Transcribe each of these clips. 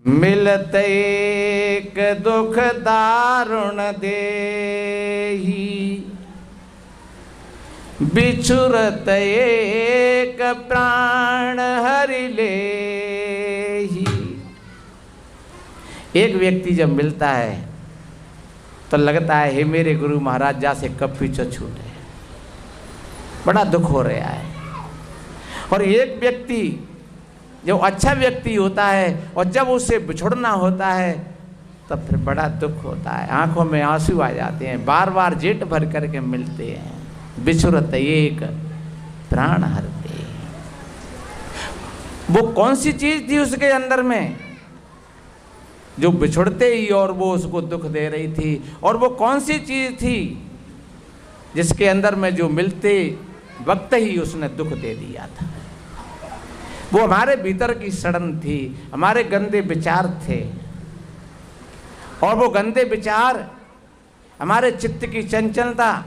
मिलत एक दुख दारुण देही, बिछुरत एक प्राण हरि लेही। एक व्यक्ति जब मिलता है तो लगता है हे मेरे गुरु महाराज जा से कब पीछे छूटे, बड़ा दुख हो रहा है। और एक व्यक्ति जो अच्छा व्यक्ति होता है और जब उससे बिछुड़ना होता है तब फिर बड़ा दुख होता है, आंखों में आंसू आ जाते हैं, बार बार जेठ भर करके मिलते हैं। बिछुरत एक प्राण हरते, वो कौन सी चीज थी उसके अंदर में जो बिछुड़ते ही और वो उसको दुख दे रही थी, और वो कौन सी चीज थी जिसके अंदर में जो मिलते वक्त ही उसने दुख दे दिया था। वो हमारे भीतर की सड़न थी, हमारे गंदे विचार थे, और वो गंदे विचार हमारे चित्त की चंचलता।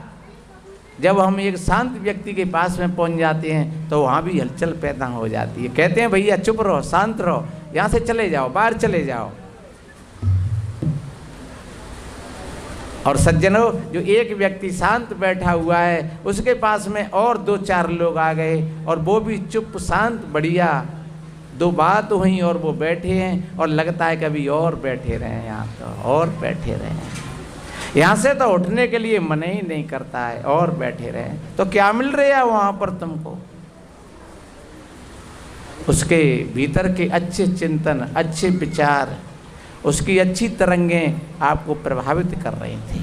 जब हम एक शांत व्यक्ति के पास में पहुंच जाते हैं तो वहाँ भी हलचल पैदा हो जाती है। कहते हैं भैया चुप रहो, शांत रहो, यहाँ से चले जाओ, बाहर चले जाओ। और सज्जनों, जो एक व्यक्ति शांत बैठा हुआ है उसके पास में और दो चार लोग आ गए और वो भी चुप शांत बढ़िया, दो बात हुई और वो बैठे हैं, और लगता है कभी और बैठे रहे यहाँ, तो और बैठे रहे, यहाँ से तो उठने के लिए मन ही नहीं करता है, और बैठे रहे। तो क्या मिल रहा है वहाँ पर तुमको? उसके भीतर के अच्छे चिंतन, अच्छे विचार, उसकी अच्छी तरंगें आपको प्रभावित कर रही थी।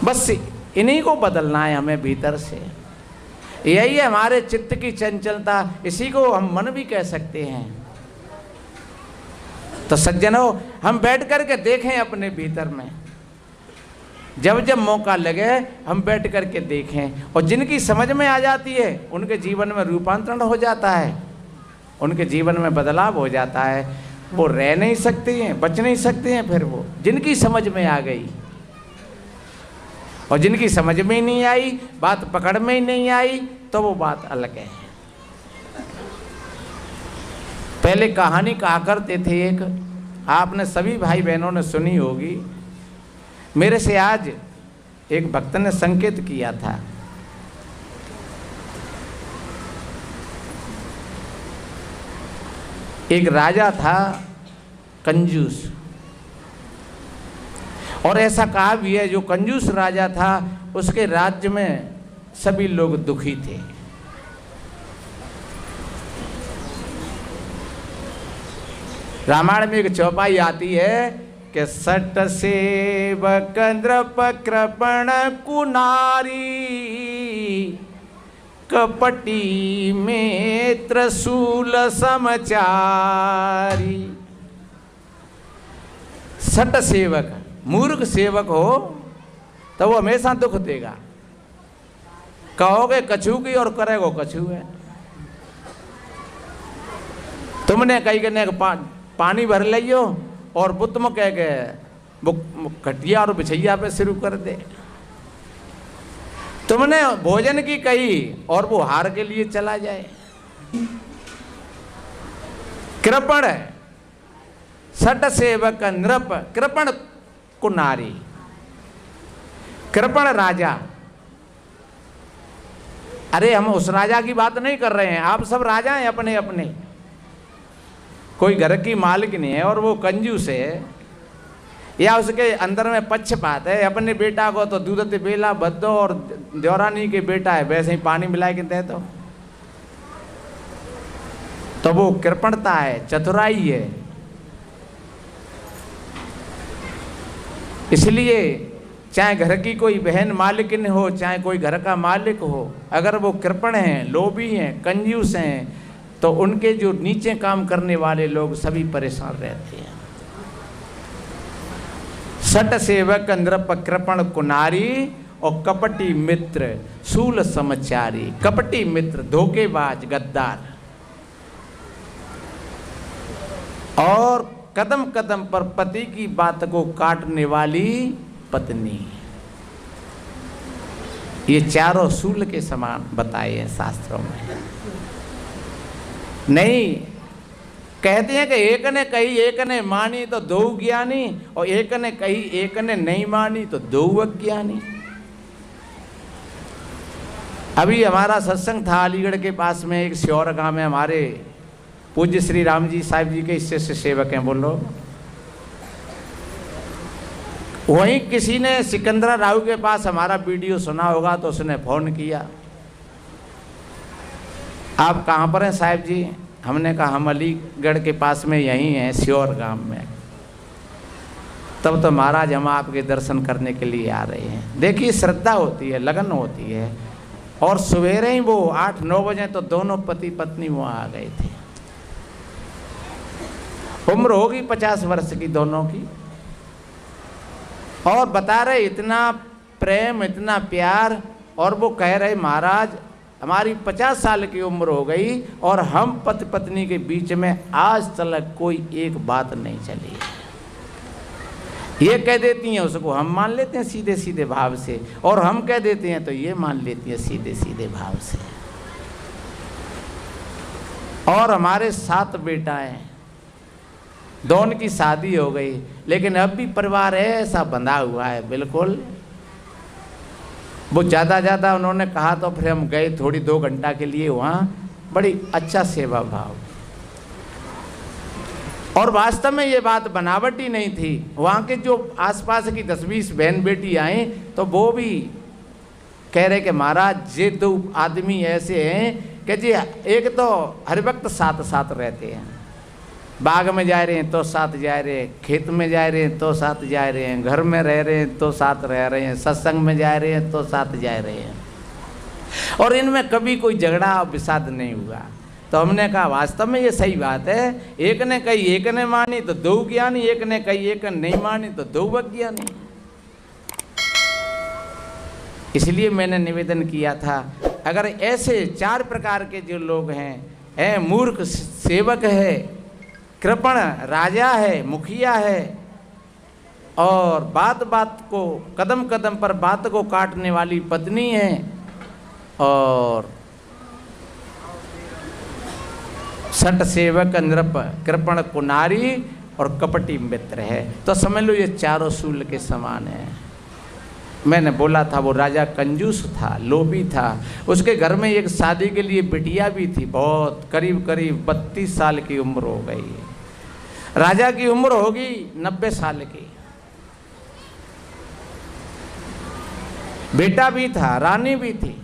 बस इन्हीं को बदलना है हमें भीतर से। यही है हमारे चित्त की चंचलता, इसी को हम मन भी कह सकते हैं। तो सज्जनों, हम बैठ करके देखें अपने भीतर में, जब जब मौका लगे हम बैठ करके देखें, और जिनकी समझ में आ जाती है उनके जीवन में रूपांतरण हो जाता है, उनके जीवन में बदलाव हो जाता है। वो रह नहीं सकते हैं, बच नहीं सकते हैं। फिर वो जिनकी समझ में आ गई, और जिनकी समझ में ही नहीं आई, बात पकड़ में ही नहीं आई, तो वो बात अलग है। पहले कहानी कहा करते थे एक, आपने सभी भाई बहनों ने सुनी होगी। मेरे से आज एक भक्त ने संकेत किया था। एक राजा था कंजूस, और ऐसा कहा भी है जो कंजूस राजा था उसके राज्य में सभी लोग दुखी थे। रामायण में एक चौपाई आती है कि सट सेवक नृप कृपण कुनारी, कपटी में त्रिशूल समचारी। सट सेवक, मूर्ख सेवक हो तो वो हमेशा दुख देगा। कहोगे कछू की और करेगो कछू है। तुमने कहीं कहने पानी भर लियो और बुत में कह गए वो खटिया और बिछैया पे शुरू कर दे। तुमने भोजन की कही और वो हार के लिए चला जाए। कृपण सट सेवक नृप, कृपण कुनारी, कृपण राजा। अरे हम उस राजा की बात नहीं कर रहे हैं, आप सब राजा हैं अपने अपने। कोई घर की मालिक नहीं है और वो कंजूस है, या उसके अंदर में पक्षपात है। अपने बेटा को तो दूध ते बेला बद्दो, और देवरानी के बेटा है वैसे ही पानी मिला के दे दो। तो वो कृपणता है, चतुराई है। इसलिए चाहे घर की कोई बहन मालिकिन हो, चाहे कोई घर का मालिक हो, अगर वो कृपण हैं, लोभी हैं, कंजूस हैं, तो उनके जो नीचे काम करने वाले लोग सभी परेशान रहते हैं। सट सेवक नृप कृपण कुनारी, और कपटी मित्र शूल समचारी। कपटी मित्र धोखेबाज गद्दार, और कदम कदम पर पति की बात को काटने वाली पत्नी। ये चारों शूल के समान बताए हैं शास्त्रों में। नहीं, कहते हैं कि एक ने कही एक ने मानी तो दो ज्ञानी, और एक ने कही एक ने नहीं मानी तो दो अज्ञानी। अभी हमारा सत्संग था अलीगढ़ के पास में एक श्योर गांव में, हमारे पूज्य श्री राम जी साहब जी के शिष्य सेवक हैं बोलो। वहीं किसी ने सिकंदरा राव के पास हमारा वीडियो सुना होगा तो उसने फोन किया, आप कहाँ पर हैं साहब जी? हमने कहा हम अलीगढ़ के पास में यहीं हैं श्योर गांव में। तब तो महाराज हम आपके दर्शन करने के लिए आ रहे हैं। देखिए श्रद्धा होती है, लगन होती है। और सवेरे ही वो 8-9 बजे तो दोनों पति पत्नी वहाँ आ गए थे। उम्र होगी 50 वर्ष की दोनों की, और बता रहे इतना प्रेम इतना प्यार। और वो कह रहे महाराज हमारी 50 साल की उम्र हो गई और हम पति पत्नी के बीच में आज तक कोई एक बात नहीं चली। ये कह देती हैं उसको हम मान लेते हैं सीधे सीधे भाव से, और हम कह देते हैं तो ये मान लेती हैं सीधे सीधे भाव से। और हमारे 7 बेटाएं, दोनों की शादी हो गई, लेकिन अब भी परिवार है ऐसा बंधा हुआ है बिल्कुल। वो ज़्यादा उन्होंने कहा तो फिर हम गए थोड़ी 2 घंटा के लिए वहाँ, बड़ी अच्छा सेवा भाव। और वास्तव में ये बात बनावटी नहीं थी। वहाँ के जो आसपास की 10-20 बहन बेटी आई तो वो भी कह रहे कि महाराज ये 2 आदमी ऐसे हैं कि जी एक तो हर वक्त साथ साथ रहते हैं, बाग में जा रहे हैं तो साथ जा रहे हैं, खेत में जा रहे हैं तो साथ जा रहे हैं, घर में रह रहे हैं तो साथ रह रहे हैं, सत्संग में जा रहे हैं तो साथ जा रहे हैं, और इनमें कभी कोई झगड़ा विषाद नहीं हुआ। तो हमने कहा वास्तव में ये सही बात है। एक ने कही एक ने मानी तो 2 ज्ञानी, एक ने कही एक ने नहीं मानी तो 2 अज्ञानी। इसलिए मैंने निवेदन किया था अगर ऐसे 4 प्रकार के जो लोग हैं, मूर्ख सेवक है, कृपण राजा है, मुखिया है, और बात बात को कदम कदम पर बात को काटने वाली पत्नी है, और सट सेवक नृप कृपण कुनारी और कपटी मित्र है, तो समझ लो ये चारों शूल के समान है। मैंने बोला था वो राजा कंजूस था, लोभी था। उसके घर में एक शादी के लिए बिटिया भी थी, बहुत करीब 32 साल की उम्र हो गई। राजा की उम्र होगी 90 साल की। बेटा भी था, रानी भी थी।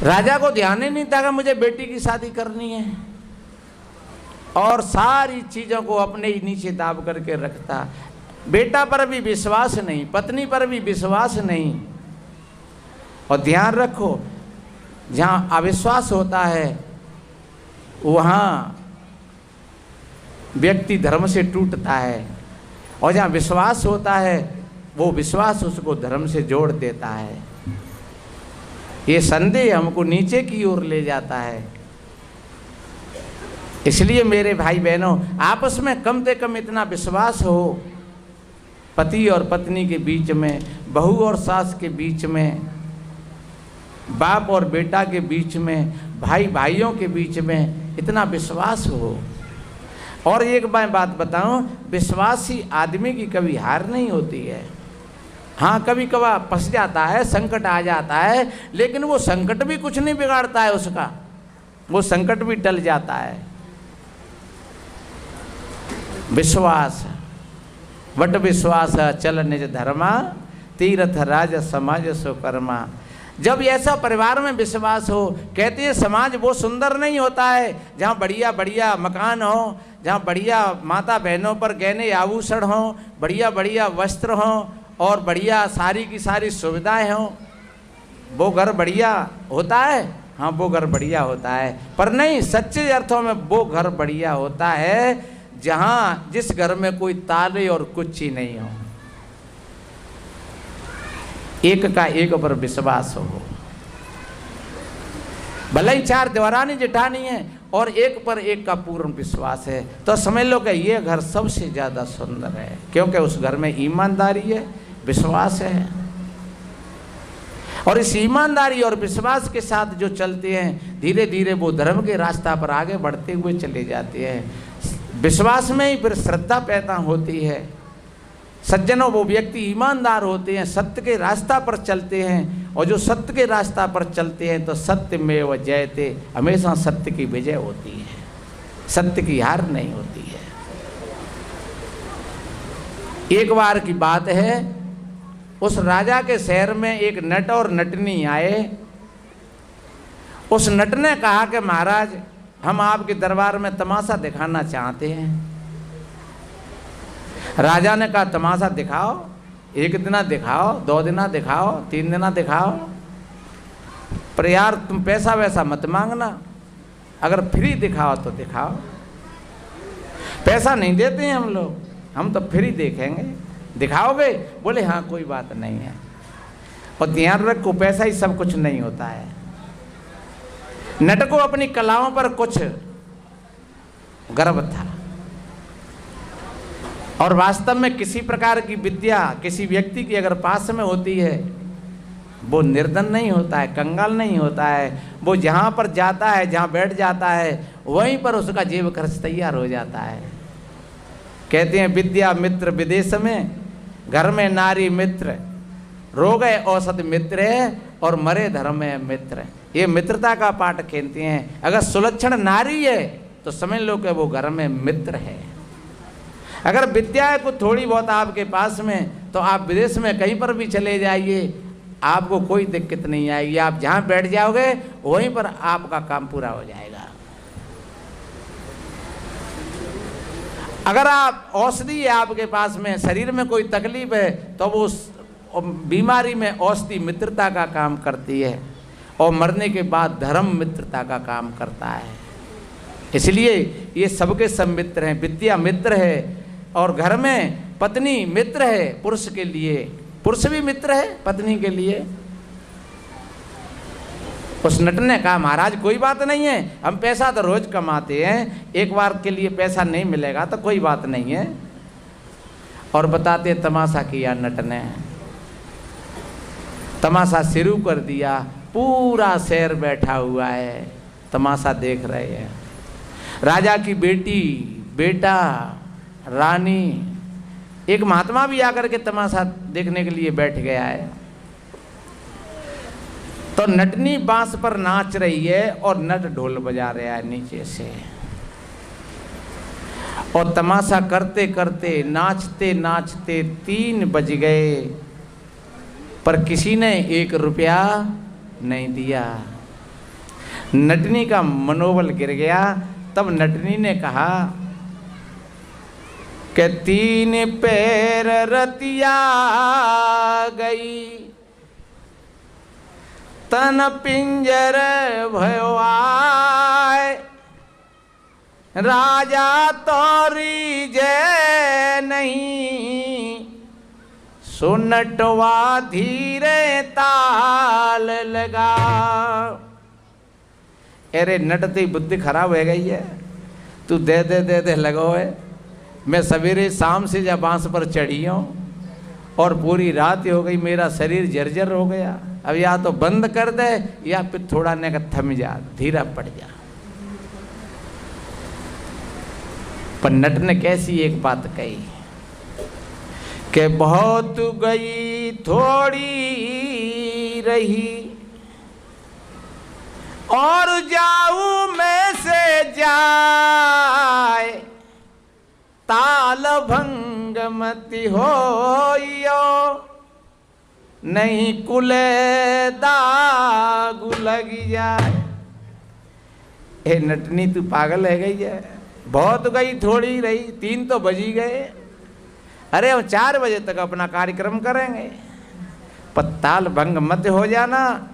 राजा को ध्यान ही नहीं था कि मुझे बेटी की शादी करनी है, और सारी चीजों को अपने ही नीचे दाब करके रखता। बेटा पर भी विश्वास नहीं, पत्नी पर भी विश्वास नहीं। और ध्यान रखो जहां अविश्वास होता है वहां व्यक्ति धर्म से टूटता है, और जहाँ विश्वास होता है वो विश्वास उसको धर्म से जोड़ देता है। ये संदेह हमको नीचे की ओर ले जाता है। इसलिए मेरे भाई बहनों आपस में कम से कम इतना विश्वास हो, पति और पत्नी के बीच में, बहू और सास के बीच में, बाप और बेटा के बीच में, भाई भाइयों के बीच में इतना विश्वास हो। और एक बात बताऊं, विश्वासी आदमी की कभी हार नहीं होती है। हाँ कभी कभार फंस जाता है, संकट आ जाता है, लेकिन वो संकट भी कुछ नहीं बिगाड़ता है उसका, वो संकट भी टल जाता है। विश्वास वट विश्वास चल निज धर्मा, तीर्थ राज समाज सुकर्मा। जब ऐसा परिवार में विश्वास हो, कहते हैं समाज वो सुंदर नहीं होता है जहाँ बढ़िया बढ़िया मकान हो, जहाँ बढ़िया माता बहनों पर गहने आभूषण हो, बढ़िया बढ़िया वस्त्र हों, और बढ़िया सारी की सारी सुविधाएं हों। वो घर बढ़िया होता है, हाँ वो घर बढ़िया होता है, पर नहीं, सच्चे अर्थों में वो घर बढ़िया होता है जहाँ जिस घर में कोई ताले और कुच्ची नहीं हो, एक का एक पर विश्वास हो। भले ही 4 देवरानी जेठानी है और एक पर एक का पूर्ण विश्वास है, तो समझ लो कि ये घर सबसे ज़्यादा सुंदर है, क्योंकि उस घर में ईमानदारी है, विश्वास है। और इस ईमानदारी और विश्वास के साथ जो चलते हैं, धीरे धीरे वो धर्म के रास्ता पर आगे बढ़ते हुए चले जाते हैं। विश्वास में ही फिर श्रद्धा पैदा होती है। सज्जनों, वो व्यक्ति ईमानदार होते हैं, सत्य के रास्ता पर चलते हैं, और जो सत्य के रास्ता पर चलते हैं तो सत्यमेव जयते, हमेशा सत्य की विजय होती है, सत्य की हार नहीं होती है। एक बार की बात है, उस राजा के शहर में एक नट और नटनी आए। उस नट ने कहा कि महाराज, हम आपके दरबार में तमाशा दिखाना चाहते हैं। राजा ने कहा, तमाशा दिखाओ, 1 दिन दिखाओ, 2 दिन दिखाओ, 3 दिन दिखाओ, पर यार तुम पैसा वैसा मत मांगना, अगर फ्री दिखाओ तो दिखाओ। पैसा नहीं देते हैं हम लोग, हम तो फ्री देखेंगे, दिखाओगे? बोले हाँ कोई बात नहीं है। और ध्यान रखो, पैसा ही सब कुछ नहीं होता है। नट को अपनी कलाओं पर कुछ गर्व था, और वास्तव में किसी प्रकार की विद्या किसी व्यक्ति की अगर पास में होती है, वो निर्धन नहीं होता है, कंगाल नहीं होता है। वो जहाँ पर जाता है, जहाँ बैठ जाता है, वहीं पर उसका जेब खर्च तैयार हो जाता है। कहते हैं, विद्या मित्र विदेश में, घर में नारी मित्र, रोगे औसत मित्र है, और मरे धर्म में मित्र। ये मित्रता का पाठ खेलते हैं। अगर सुलक्षण नारी है तो समझ लो कि वो घर में मित्र है। अगर विद्या है को थोड़ी बहुत आपके पास में, तो आप विदेश में कहीं पर भी चले जाइए, आपको कोई दिक्कत नहीं आएगी। आप जहाँ बैठ जाओगे वहीं पर आपका काम पूरा हो जाएगा। अगर आप औषधि है आपके पास में, शरीर में कोई तकलीफ है, तो वो बीमारी में औषधि मित्रता का काम करती है, और मरने के बाद धर्म मित्रता का काम करता है। इसलिए ये सबके सब मित्र हैं। विद्या मित्र है, और घर में पत्नी मित्र है पुरुष के लिए, पुरुष भी मित्र है पत्नी के लिए। उस नट ने कहा, महाराज कोई बात नहीं है, हम पैसा तो रोज कमाते हैं, एक बार के लिए पैसा नहीं मिलेगा तो कोई बात नहीं है। और बताते तमाशा किया नट ने, तमाशा शुरू कर दिया। पूरा शहर बैठा हुआ है, तमाशा देख रहे हैं। राजा की बेटी, बेटा, रानी, एक महात्मा भी आकर के तमाशा देखने के लिए बैठ गया है। तो नटनी बांस पर नाच रही है, और नट ढोल बजा रहा है नीचे से। और तमाशा करते करते, नाचते नाचते 3 बज गए, पर किसी ने 1 रुपया नहीं दिया। नटनी का मनोबल गिर गया। तब नटनी ने कहा कि 3 पैर रतिया गई, तन पिंजर भयो आए, राजा तोरी जय नहीं, सुनटवा धीरे ताल लगा। अरे नट तेरी बुद्धि खराब हो गई है, तू दे दे दे दे लगो है। मैं सवेरे शाम से जब बांस पर चढ़ी हूँ, और पूरी रात हो गई, मेरा शरीर जर्जर हो गया। अब या तो बंद कर दे, या फिर थोड़ा ने का थम जा, धीरा पड़ जा। पर नट ने कैसी एक बात कही कि बहुत गई थोड़ी रही, और जाऊं में से जाए, ताल भंग मति होइयो, नहीं कुले दाग लग जाए। ए नटनी तू पागल है गई है, बहुत गई थोड़ी रही, 3 तो बज ही गए। अरे हम 4 बजे तक अपना कार्यक्रम करेंगे, पर ताल भंग मत हो जाना,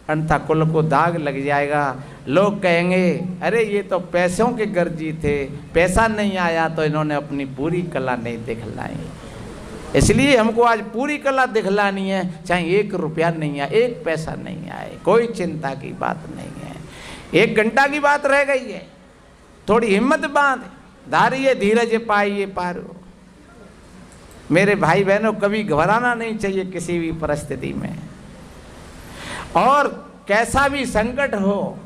अन्यथा कुल को दाग लग जाएगा। लोग कहेंगे अरे ये तो पैसों के गर्जी थे, पैसा नहीं आया तो इन्होंने अपनी पूरी कला नहीं दिखलाई। इसलिए हमको आज पूरी कला दिखलानी है, चाहे 1 रुपया नहीं आए, 1 पैसा नहीं आए, कोई चिंता की बात नहीं है। 1 घंटा की बात रह गई है, थोड़ी हिम्मत बांध, धारिये धीरज पाइए पारो। मेरे भाई बहनों, कभी घबराना नहीं चाहिए किसी भी परिस्थिति में। और कैसा भी संकट हो,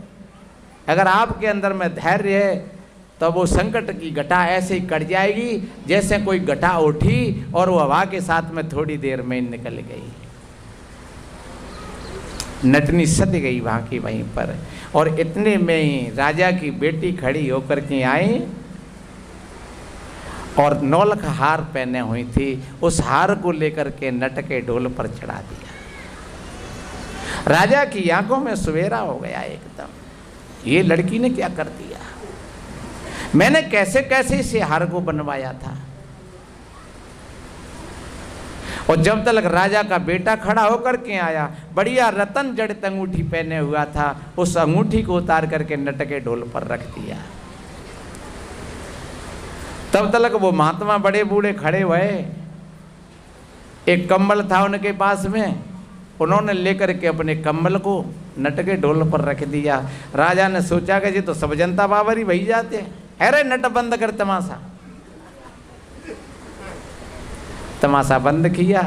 अगर आपके अंदर में धैर्य है तो वो संकट की घटा ऐसे ही कट जाएगी जैसे कोई घटा उठी और वो हवा के साथ में थोड़ी देर में निकल गई। नटनी सद गई वहाँ की वहीं पर। और इतने में ही राजा की बेटी खड़ी होकर के आई और नौलख हार पहने हुई थी, उस हार को लेकर के नट के ढोल पर चढ़ा दिया। राजा की आंखों में सवेरा हो गया एकदम, ये लड़की ने क्या कर दिया, मैंने कैसे कैसे इसे हार को बनवाया था। और जब तक राजा का बेटा खड़ा होकर के आया, बढ़िया रतन जड़ित अंगूठी पहने हुआ था, उस अंगूठी को उतार करके नट के ढोल पर रख दिया। तब तक वो महात्मा बड़े बूढ़े खड़े हुए, एक कंबल था उनके पास में, उन्होंने लेकर के अपने कंबल को नट के ढोल पर रख दिया। राजा ने सोचा कि जी तो सब जनता बाबर ही वही जाते, अरे नट बंद कर तमाशा। तमाशा बंद किया।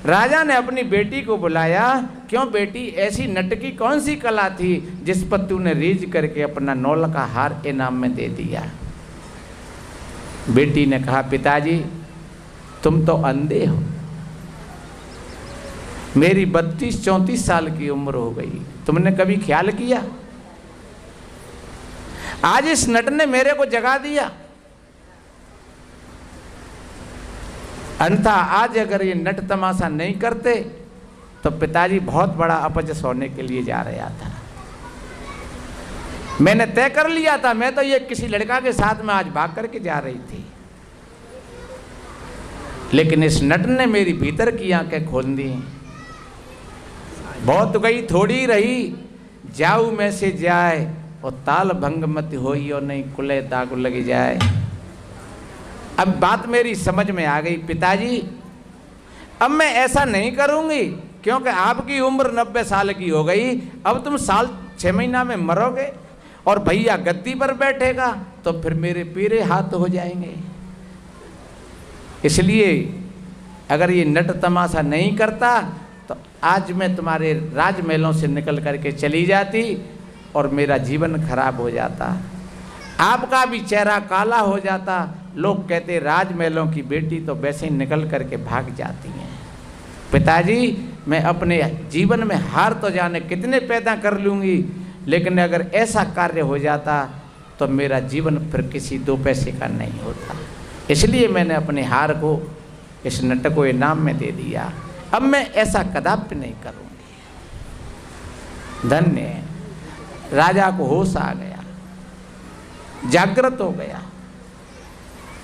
राजा ने अपनी बेटी को बुलाया, क्यों बेटी ऐसी नट की कौन सी कला थी जिस पर तूने रीझ करके अपना नौल का हार इनाम में दे दिया। बेटी ने कहा, पिताजी तुम तो अंधे हो, मेरी 32-34 साल की उम्र हो गई, तुमने कभी ख्याल किया, आज इस नट ने मेरे को जगा दिया, अन्यथा आज अगर ये नट तमाशा नहीं करते तो पिताजी बहुत बड़ा अपजस होने के लिए जा रहा था। मैंने तय कर लिया था, मैं तो ये किसी लड़का के साथ में आज भाग करके जा रही थी, लेकिन इस नट ने मेरी भीतर की आंखें खोल दी। बहुत गई थोड़ी रही, जाऊ में से जाए और ताल भंग मत होई और नहीं कुले दाग लगी जाए। अब बात मेरी समझ में आ गई पिताजी, अब मैं ऐसा नहीं करूंगी, क्योंकि आपकी उम्र 90 साल की हो गई, अब तुम साल 6 महीना में मरोगे और भैया गद्दी पर बैठेगा तो फिर मेरे पीरे हाथ हो जाएंगे। इसलिए अगर ये नट तमाशा नहीं करता तो आज मैं तुम्हारे राजमहलों से निकल करके चली जाती और मेरा जीवन खराब हो जाता, आपका भी चेहरा काला हो जाता। लोग कहते राजमहलों की बेटी तो वैसे ही निकल करके भाग जाती हैं। पिताजी मैं अपने जीवन में हार तो जाने कितने पैदा कर लूँगी, लेकिन अगर ऐसा कार्य हो जाता तो मेरा जीवन फिर किसी 2 पैसे का नहीं होता। इसलिए मैंने अपने हार को इस नट को इनाम में दे दिया, अब मैं ऐसा कदापि नहीं करूँगी। धन्य राजा को होश आ गया, जागृत हो गया,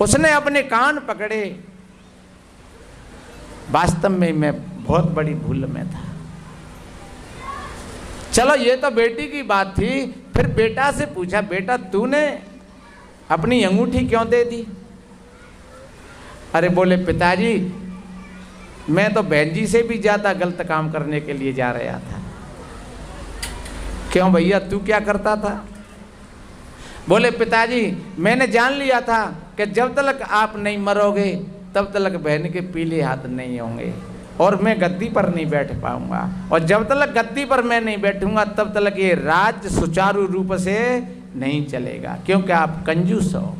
उसने अपने कान पकड़े, वास्तव में मैं बहुत बड़ी भूल में था। चलो ये तो बेटी की बात थी, फिर बेटा से पूछा, बेटा तूने अपनी अंगूठी क्यों दे दी? अरे बोले पिताजी मैं तो बहन जी से भी ज्यादा गलत काम करने के लिए जा रहा था। क्यों भैया तू क्या करता था? बोले पिताजी मैंने जान लिया था कि जब तक आप नहीं मरोगे तब तक बहन के पीले हाथ नहीं होंगे और मैं गद्दी पर नहीं बैठ पाऊंगा, और जब तक गद्दी पर मैं नहीं बैठूंगा तब तक ये राज्य सुचारू रूप से नहीं चलेगा, क्योंकि आप कंजूस हो।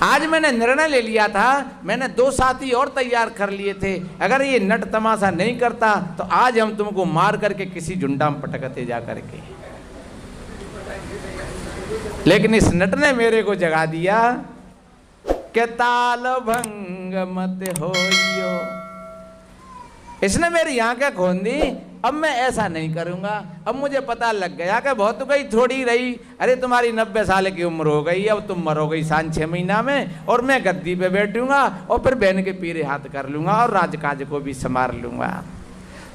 आज मैंने निर्णय ले लिया था, मैंने 2 साथी और तैयार कर लिए थे, अगर ये नट तमाशा नहीं करता तो आज हम तुमको मार करके किसी झुंडा में पटकते जा करके, लेकिन इस नट ने मेरे को जगा दिया कि ताल भंग मत होइयो। इसने मेरी आंखें खोल दी, अब मैं ऐसा नहीं करूंगा। अब मुझे पता लग गया कि बहुत गई थोड़ी रही, अरे तुम्हारी 90 साल की उम्र हो गई, अब तुम मरोगे सान 6 महीना में और मैं गद्दी पे बैठूंगा और फिर बहन के पीरे हाथ कर लूंगा और राजकाज को भी संभाल लूंगा।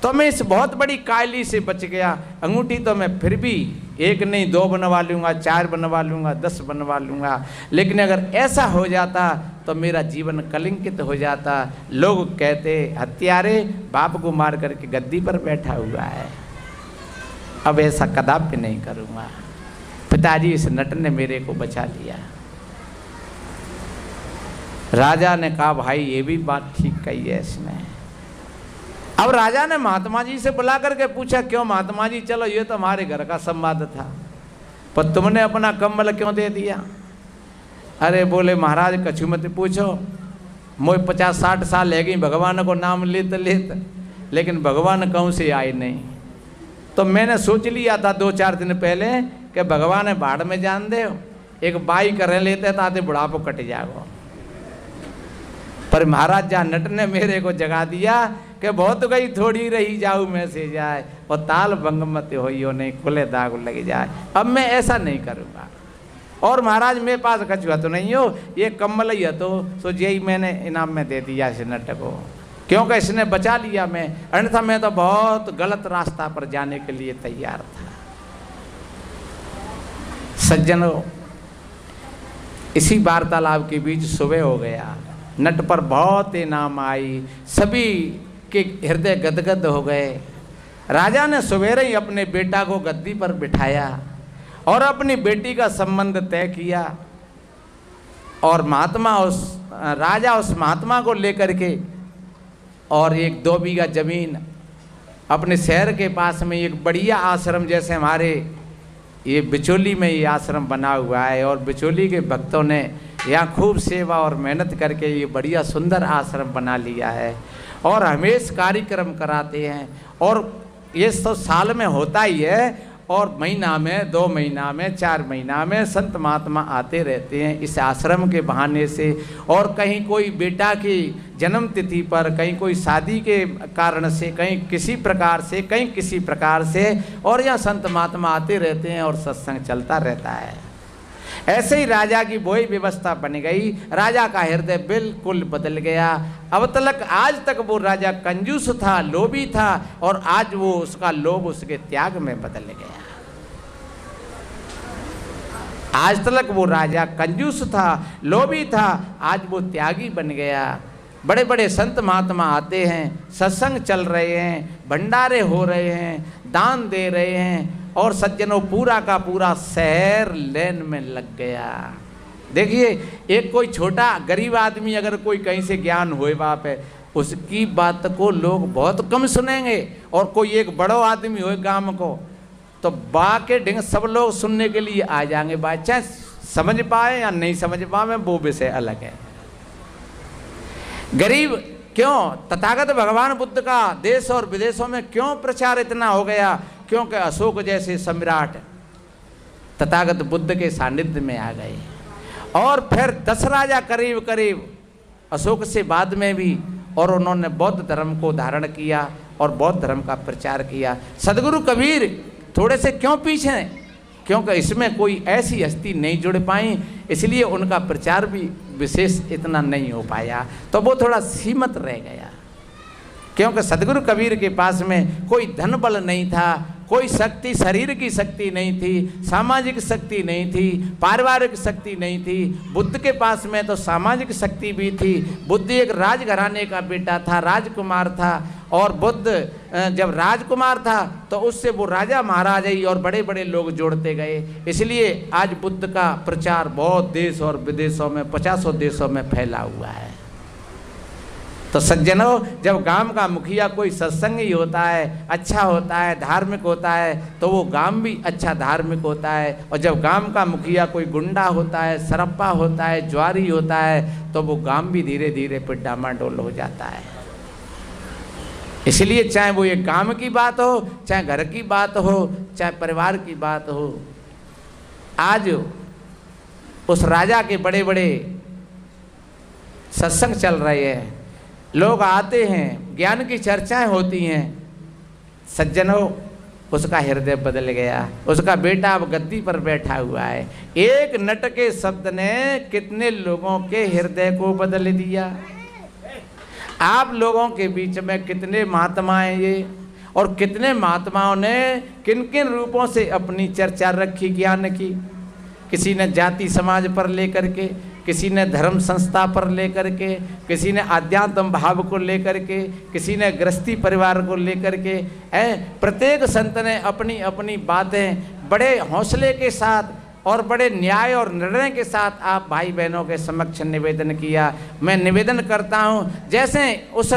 तो मैं इस बहुत बड़ी कायली से बच गया। अंगूठी तो मैं फिर भी 1 नहीं 2 बनवा लूँगा, 4 बनवा लूँगा, 10 बनवा लूँगा, लेकिन अगर ऐसा हो जाता तो मेरा जीवन कलंकित हो जाता। लोग कहते हत्यारे बाप को मार करके गद्दी पर बैठा हुआ है। अब ऐसा कदापि नहीं करूँगा। पिताजी इस नट ने मेरे को बचा लिया। राजा ने कहा भाई ये भी बात ठीक कही है इसने, अब राजा ने महात्मा जी से बुला करके पूछा, क्यों महात्मा जी, चलो ये तो हमारे घर का संवाद था, पर तुमने अपना कम्बल क्यों दे दिया? अरे बोले महाराज कछु मत पूछो, मोए 50-60 साल है गई भगवान को नाम लेते लेते, लेकिन भगवान कहूँ से आए नहीं। तो मैंने सोच लिया था 2-4 दिन पहले कि भगवान बाढ़ में जान दे, एक बाई कर लेते ताते बुढ़ापो कट जाएगा। पर महाराज जा नट ने मेरे को जगा दिया कि बहुत गई थोड़ी रही जाऊ में से जाए, और ताल भंग मत होइयो नहीं खुले दाग लग जाए। अब मैं ऐसा नहीं करूँगा। और महाराज मेरे पास कछुआ तो नहीं हो, ये कम्बल ही है तो सो यही मैंने इनाम में दे दिया इस नट को, क्योंकि इसने बचा लिया मैं, अन्यथा मैं तो बहुत गलत रास्ता पर जाने के लिए तैयार था। सज्जनों, इसी वार्तालाप के बीच सुबह हो गया, नट पर बहुत इनाम आई, सभी के हृदय गदगद हो गए। राजा ने सवेरे ही अपने बेटा को गद्दी पर बिठाया और अपनी बेटी का संबंध तय किया, और महात्मा राजा उस महात्मा को लेकर के और एक 2 बीघा जमीन अपने शहर के पास में एक बढ़िया आश्रम, जैसे हमारे ये बिचौली में ये आश्रम बना हुआ है, और बिचौली के भक्तों ने यहाँ खूब सेवा और मेहनत करके ये बढ़िया सुंदर आश्रम बना लिया है, और हमेशा कार्यक्रम कराते हैं। और ये तो साल में होता ही है, और महीना में 2 महीना में 4 महीना में संत महात्मा आते रहते हैं इस आश्रम के बहाने से। और कहीं कोई बेटा की जन्म तिथि पर, कहीं कोई शादी के कारण से, कहीं किसी प्रकार से, कहीं किसी प्रकार से, और यहाँ संत महात्मा आते रहते हैं और सत्संग चलता रहता है। ऐसे ही राजा की वही व्यवस्था बन गई। राजा का हृदय बिल्कुल बदल गया। अब तक आज तक वो राजा कंजूस था, लोभी था, और आज वो उसका लोभ उसके त्याग में बदल गया। आज तक वो राजा कंजूस था, लोभी था, आज वो त्यागी बन गया। बड़े बड़े संत महात्मा आते हैं, सत्संग चल रहे हैं, भंडारे हो रहे हैं, दान दे रहे हैं, और सज्जनों पूरा का पूरा शहर लेन में लग गया। देखिए, एक कोई छोटा गरीब आदमी अगर कोई कहीं से ज्ञान होए बाप है, उसकी बात को लोग बहुत कम सुनेंगे, और कोई एक बड़ो आदमी होए गांव को, तो बाके ढंग सब लोग सुनने के लिए आ जाएंगे। बात चाहे समझ पाए या नहीं समझ पाए वो विषय अलग है। गरीब क्यों? तथागत भगवान बुद्ध का देश और विदेशों में क्यों प्रचार इतना हो गया? क्योंकि अशोक जैसे सम्राट तथागत बुद्ध के सानिध्य में आ गए, और फिर 10 राजा करीब करीब अशोक से बाद में भी, और उन्होंने बौद्ध धर्म को धारण किया और बौद्ध धर्म का प्रचार किया। सदगुरु कबीर थोड़े से क्यों पीछे हैं? क्योंकि इसमें कोई ऐसी हस्ती नहीं जुड़ पाई, इसलिए उनका प्रचार भी विशेष इतना नहीं हो पाया, तो वो थोड़ा सीमित रह गया। क्योंकि सदगुरु कबीर के पास में कोई धन बल नहीं था, कोई शक्ति, शरीर की शक्ति नहीं थी, सामाजिक शक्ति नहीं थी, पारिवारिक शक्ति नहीं थी। बुद्ध के पास में तो सामाजिक शक्ति भी थी। बुद्ध एक राजघराने का बेटा था, राजकुमार था, और बुद्ध जब राजकुमार था तो उससे वो राजा महाराजा ही और बड़े बड़े लोग जोड़ते गए। इसलिए आज बुद्ध का प्रचार बहुत देश और विदेशों में, 50 देशों में फैला हुआ है। तो सज्जनों, जब गांव का मुखिया कोई सत्संग ही होता है, अच्छा होता है, धार्मिक होता है, तो वो गांव भी अच्छा धार्मिक होता है। और जब गांव का मुखिया कोई गुंडा होता है, सरप्पा होता है, ज्वारी होता है, तो वो गांव भी धीरे धीरे फिर डामाडोल हो जाता है। इसलिए चाहे वो एक गांव की बात हो, चाहे घर की बात हो, चाहे परिवार की बात हो, आज उस राजा के बड़े बड़े सत्संग चल रहे हैं, लोग आते हैं, ज्ञान की चर्चाएं होती हैं। सज्जनों, उसका हृदय बदल गया। उसका बेटा अब गद्दी पर बैठा हुआ है। एक नट के शब्द ने कितने लोगों के हृदय को बदल दिया। आप लोगों के बीच में कितने महात्माएं ये, और कितने महात्माओं ने किन किन रूपों से अपनी चर्चा रखी ज्ञान की। किसी ने जाति समाज पर लेकर के, किसी ने धर्म संस्था पर लेकर के, किसी ने आध्यात्म भाव को लेकर के, किसी ने गृहस्थी परिवार को लेकर के। प्रत्येक संत ने अपनी अपनी बातें बड़े हौसले के साथ और बड़े न्याय और निर्णय के साथ आप भाई बहनों के समक्ष निवेदन किया। मैं निवेदन करता हूँ, जैसे उस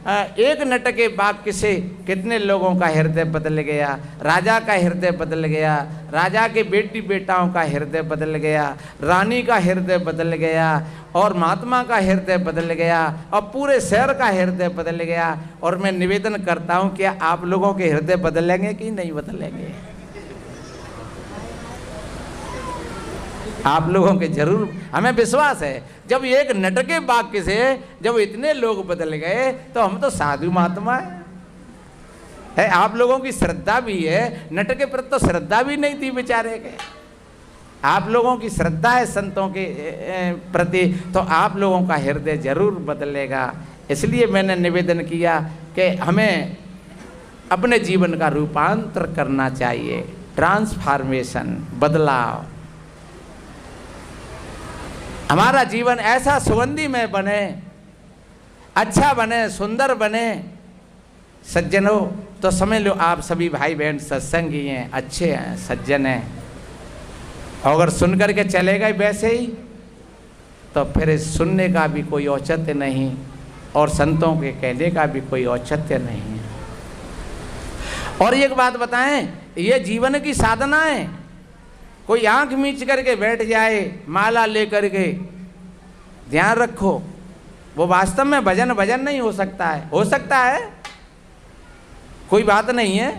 एक नट के वाक्य से कितने लोगों का हृदय बदल गया। राजा का हृदय बदल गया, राजा के बेटी बेटाओं का हृदय बदल गया, रानी का हृदय बदल गया, और महात्मा का हृदय बदल गया, और पूरे शहर का हृदय बदल गया। और मैं निवेदन करता हूं, क्या आप लोगों के हृदय बदलेंगे कि नहीं बदलेंगे? आप लोगों के जरूर, हमें विश्वास है, जब एक नट के वाक्य से जब इतने लोग बदल गए तो हम तो साधु महात्मा है। आप लोगों की श्रद्धा भी है, नट के प्रति तो श्रद्धा भी नहीं थी बेचारे के। आप लोगों की श्रद्धा है संतों के प्रति, तो आप लोगों का हृदय जरूर बदलेगा। इसलिए मैंने निवेदन किया कि हमें अपने जीवन का रूपांतर करना चाहिए, ट्रांसफॉर्मेशन, बदलाव। हमारा जीवन ऐसा सुगंधी में बने, अच्छा बने, सुंदर बने। सज्जनों, तो समझ लो आप सभी भाई बहन सत्संगी हैं, अच्छे हैं, सज्जन हैं। अगर सुन करके चले गए वैसे ही, तो फिर सुनने का भी कोई औचित्य नहीं, और संतों के कहने का भी कोई औचित्य नहीं। और एक बात बताएं, ये जीवन की साधना है। कोई आंख मीच करके बैठ जाए माला लेकर के, ध्यान रखो, वो वास्तव में भजन भजन नहीं हो सकता है। हो सकता है, कोई बात नहीं है,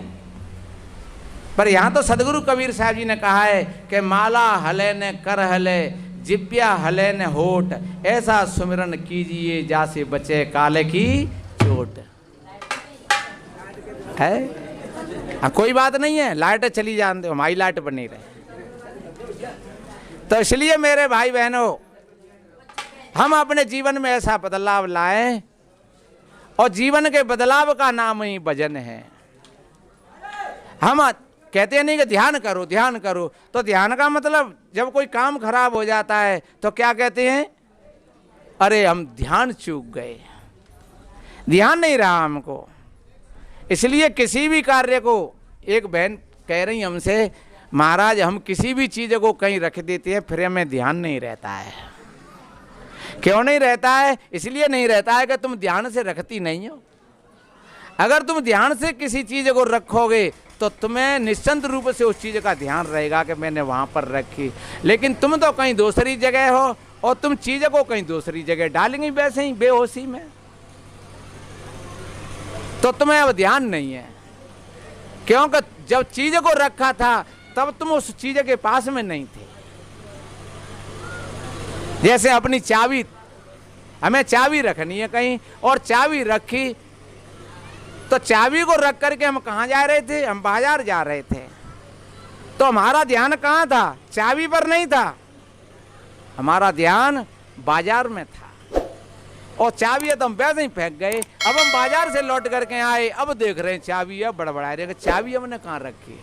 पर यहाँ तो सदगुरु कबीर साहब जी ने कहा है कि माला हले न कर हले, जिब्या हले न होठ, ऐसा सुमिरन कीजिए जासे बचे काले की चोट। है कोई बात नहीं है, लाइट चली जान दो, हमारी लाइट बनी रहे। तो इसलिए मेरे भाई बहनों, हम अपने जीवन में ऐसा बदलाव लाएं, और जीवन के बदलाव का नाम ही भजन है। हम कहते नहीं कि ध्यान करो ध्यान करो, तो ध्यान का मतलब जब कोई काम खराब हो जाता है तो क्या कहते हैं, अरे हम ध्यान चूक गए, ध्यान नहीं रहा हमको। इसलिए किसी भी कार्य को, एक बहन कह रही हमसे, महाराज हम किसी भी चीज़ को कहीं रख देते हैं फिर हमें ध्यान नहीं रहता है। क्यों नहीं रहता है? इसलिए नहीं रहता है कि तुम ध्यान से रखती नहीं हो। अगर तुम ध्यान से किसी चीज़ को रखोगे तो तुम्हें निश्चिंत रूप से उस चीज़ का ध्यान रहेगा कि मैंने वहाँ पर रखी। लेकिन तुम तो कहीं दूसरी जगह हो, और तुम चीज़ को कहीं दूसरी जगह डालेंगी वैसे ही बेहोशी में, तो तुम्हें अब ध्यान नहीं है। क्योंकि जब चीज़ को रखा था तब तुम उस चीज के पास में नहीं थे। जैसे अपनी चाबी, हमें चाबी रखनी है कहीं, और चाबी रखी तो चाबी को रख करके हम कहाँ जा रहे थे? हम बाजार जा रहे थे। तो हमारा ध्यान कहाँ था? चाबी पर नहीं था, हमारा ध्यान बाजार में था। और चाबी तो हम वैसे ही फेंक गए। अब हम बाजार से लौट करके आए, अब देख रहे हैं चाबी है, बड़बड़ा रहे, चाबी हमने कहाँ रखी?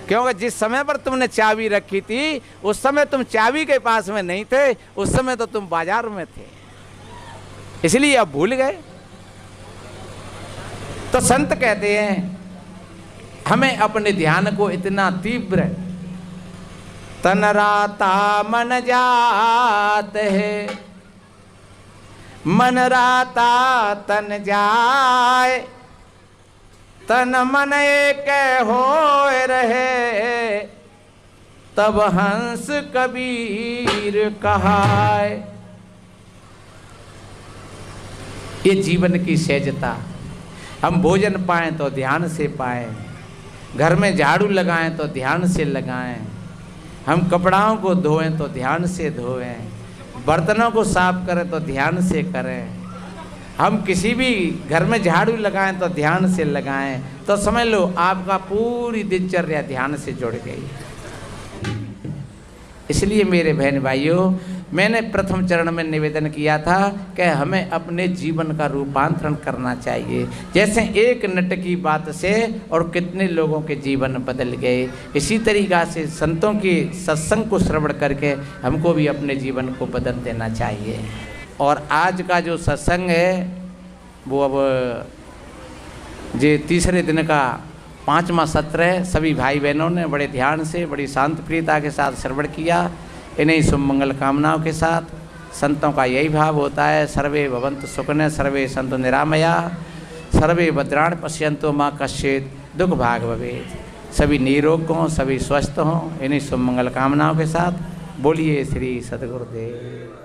क्योंकि जिस समय पर तुमने चाबी रखी थी उस समय तुम चाबी के पास में नहीं थे, उस समय तो तुम बाजार में थे, इसलिए अब भूल गए। तो संत कहते हैं हमें अपने ध्यान को इतना तीव्र, तन राता मन जात है, मन राता तन जाए, तन मन एक होए रहे, तब हंस कबीर कहाए। ये जीवन की सहजता, हम भोजन पाएं तो ध्यान से पाएं, घर में झाड़ू लगाएं तो ध्यान से लगाएं, हम कपड़ाओं को धोएं तो ध्यान से धोएं, बर्तनों को साफ करें तो ध्यान से करें, हम किसी भी घर में झाड़ू लगाएं तो ध्यान से लगाएं। तो समझ लो आपका पूरी दिनचर्या ध्यान से जुड़ गई। इसलिए मेरे बहन भाइयों, मैंने प्रथम चरण में निवेदन किया था कि हमें अपने जीवन का रूपांतरण करना चाहिए। जैसे एक नट की बात से और कितने लोगों के जीवन बदल गए, इसी तरीक़ा से संतों के सत्संग को श्रवण करके हमको भी अपने जीवन को बदल देना चाहिए। और आज का जो सत्संग है वो अब जो तीसरे दिन का 5वां सत्र है। सभी भाई बहनों ने बड़े ध्यान से, बड़ी शांत प्रियता के साथ श्रवण किया। इन्हीं शुभ मंगल कामनाओं के साथ संतों का यही भाव होता है, सर्वे भवन्तु सुखिनः, सर्वे सन्तु निरामया, सर्वे भद्राणि पश्यन्तु मा कश्चित् दुख भाग भवेत्। सभी निरोग हों, सभी स्वस्थ हों। इन्हीं शुभ मंगल कामनाओं के साथ बोलिए श्री सद्गुरुदेव।